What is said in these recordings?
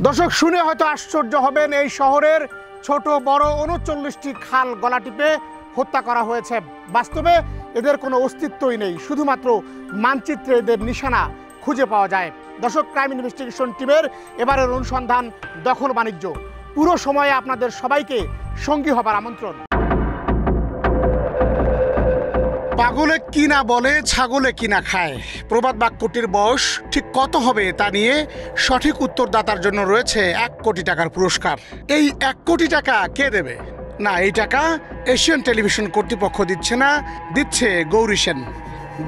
দর্শক শুনে হয়তো আশ্চর্য হবেন, এই শহরের ছোট বড় ৩৯টি খাল গলা টিপে হত্যা করা হয়েছে। বাস্তবে এদের কোনো অস্তিত্বই নেই, শুধুমাত্র মানচিত্রে এদের নিশানা খুঁজে পাওয়া যায়। দর্শক, ক্রাইম ইনভেস্টিগেশন টিমের এবারের অনুসন্ধান দখল বাণিজ্য। পুরো সময়ে আপনাদের সবাইকে সঙ্গী হবার আমন্ত্রণ। পাগলে কি না বলে, ছাগলে কি না খায়, প্রবাদ বাক্যটির বয়স ঠিক কত হবে তা নিয়ে সঠিক উত্তরদাতার জন্য রয়েছে ১ কোটি টাকার পুরস্কার। এই ১ কোটি টাকা কে দেবে? না, এই টাকা এশিয়ান টেলিভিশন কর্তৃপক্ষ দিচ্ছে না, দিচ্ছে গৌরী সেন।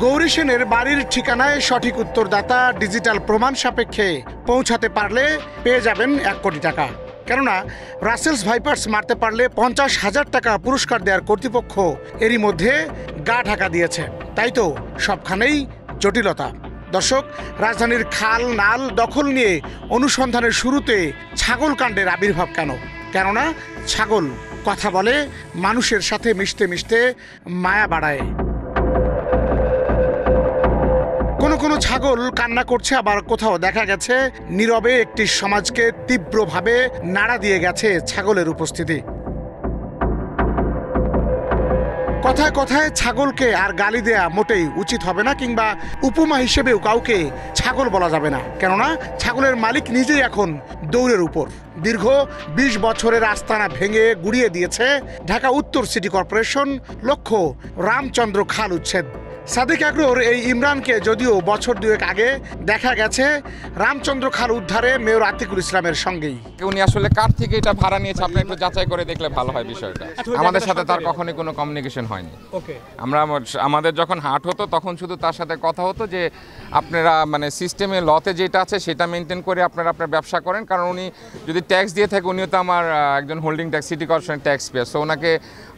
গৌরী সেনের বাড়ির ঠিকানায় সঠিক উত্তরদাতা ডিজিটাল প্রমাণ সাপেক্ষে পৌঁছাতে পারলে পেয়ে যাবেন ১ কোটি টাকা। কেননা রাসেলস ভাইপার্স মারতে পারলে ৫০,০০০ টাকা পুরস্কার দেওয়ার কর্তৃপক্ষ এরই মধ্যে গা ঢাকা দিয়েছে। তাই তো সবখানেই জটিলতা। দর্শক, রাজধানীর খাল নাল দখল নিয়ে অনুসন্ধানের শুরুতে ছাগল কাণ্ডের আবির্ভাব কেন? কেননা ছাগল কথা বলে, মানুষের সাথে মিশতে মিশতে মায়া বাড়ায়। কোনো ছাগল কান্না করছে, আবার কোথাও দেখা গেছে নীরবে একটি সমাজকে তীব্রভাবে নাড়া দিয়ে গেছে ছাগলের উপস্থিতি। কথায় কথায় ছাগলকে আর গালি দেয়া মোটেই উচিত হবে না, কিংবা উপমা হিসেবেও কাউকে ছাগল বলা যাবে না। কেননা ছাগলের মালিক নিজেই এখন দৌড়ের উপর। দীর্ঘ ২০ বছরের আস্তানা ভেঙে গুড়িয়ে দিয়েছে ঢাকা উত্তর সিটি কর্পোরেশন। লক্ষ্য রামচন্দ্র খাল উচ্ছেদ। সাদিক আগ্রোর এই ইমরানকে যদিও বছর ২ আগে দেখা গেছে রামচন্দ্র খাল উদ্ধারে মেয়র আতিকুল ইসলামের সঙ্গেই। উনি আসলে কার থেকে এটা ভাড়া নিয়েছে আপনি একটু যাচাই করে দেখলে ভালো হয় বিষয়টা। আমাদের সাথে তার কখনোই কোনো কমিউনিকেশন হয়নি। আমাদের যখন হাট হতো তখন শুধু তার সাথে কথা হতো যে আপনারা মানে সিস্টেমে লতে যেটা আছে সেটা মেনটেন করে আপনারা আপনার ব্যবসা করেন, কারণ উনি যদি ট্যাক্স দিয়ে থাকে, উনিও তো আমার একজন হোল্ডিং ট্যাক্স সিটি কর্পোরেশনের ট্যাক্স পেয়ার, সো ওনাকে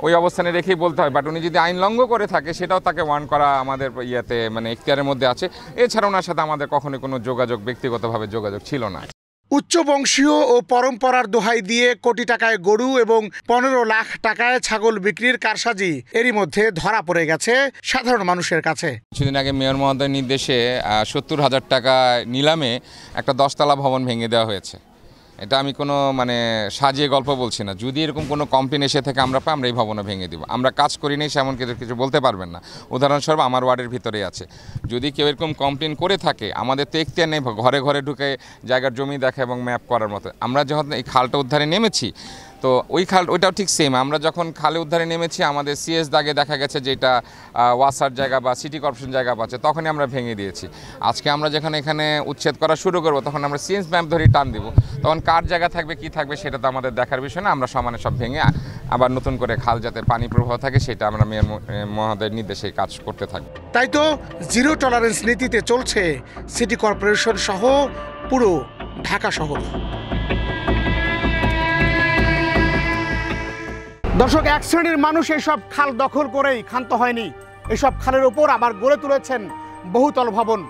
ওই অবস্থানে রেখেই বলতে হয়। বাট উনি যদি আইন লঙ্ঘন করে থাকে সেটাও তাকে ওয়ার্ন করা আমাদের ইয়াতে মানে এখতিয়ারের মধ্যে আছে। এছাড়া ওনার সাথে আমাদের কখনোই কোনো যোগাযোগ, ব্যক্তিগতভাবে যোগাযোগ ছিল না। উচ্চ বংশীয় ও পরম্পরার দোহাই দিয়ে কোটি টাকায় গরু এবং ১৫ লাখ টাকায় ছাগল বিক্রির কারসাজি এরই মধ্যে ধরা পড়ে গেছে সাধারণ মানুষের কাছে। কিছুদিন আগে মেয়র মহোদয়ের নির্দেশে ৭০,০০০ টাকা নিলামে একটা ১০তলা ভবন ভেঙে দেওয়া হয়েছে। এটা আমি কোনো মানে সাজিয়ে গল্প বলছি না। যদি এরকম কোনো কমপ্লেন এসে থেকে আমরা পাই, আমরা এই ভবনে ভেঙে দিব। আমরা কাজ করি নেই সেমন কিছু বলতে পারবেন না। উদাহরণস্বরূপ আমার ওয়ার্ডের ভিতরেই আছে। যদি কেউ এরকম কমপ্লেন করে থাকে, আমাদের তো এখতিয়ার নেই ঘরে ঘরে ঢুকে জায়গার জমি দেখা এবং ম্যাপ করার মতো। আমরা যখন এই খালটা উদ্ধারে নেমেছি, তো ওই খাল ওইটাও ঠিক সেম। আমরা যখন খালে উদ্ধারে নেমেছি, আমাদের সিএস দাগে দেখা গেছে যেটা ওয়াসার জায়গা বা সিটি কর্পোরেশন জায়গা পাচ্ছে, তখনই আমরা ভেঙে দিয়েছি। আজকে আমরা যখন এখানে উচ্ছেদ করা শুরু করব, তখন আমরা সিএস ম্যাপ ধরেই টান দিব। তখন কার জায়গা থাকবে কি থাকবে সেটা তো আমাদের দেখার বিষয় না। আমরা সমানে সব ভেঙে আবার নতুন করে খাল যাতে পানি প্রবাহ থাকে সেটা আমরা মেয়র মহোদয়ের নির্দেশে কাজ করতে থাকি। তাই তো জিরো টলারেন্স নীতিতে চলছে সিটি কর্পোরেশন সহ পুরো ঢাকা শহর। দর্শক, এক শ্রেণীর মানুষ এসব খাল দখল করেই ক্ষান্ত হয়নি। এসব খালের ওপর আবার গড়ে তুলেছেন বহুতল ভবন।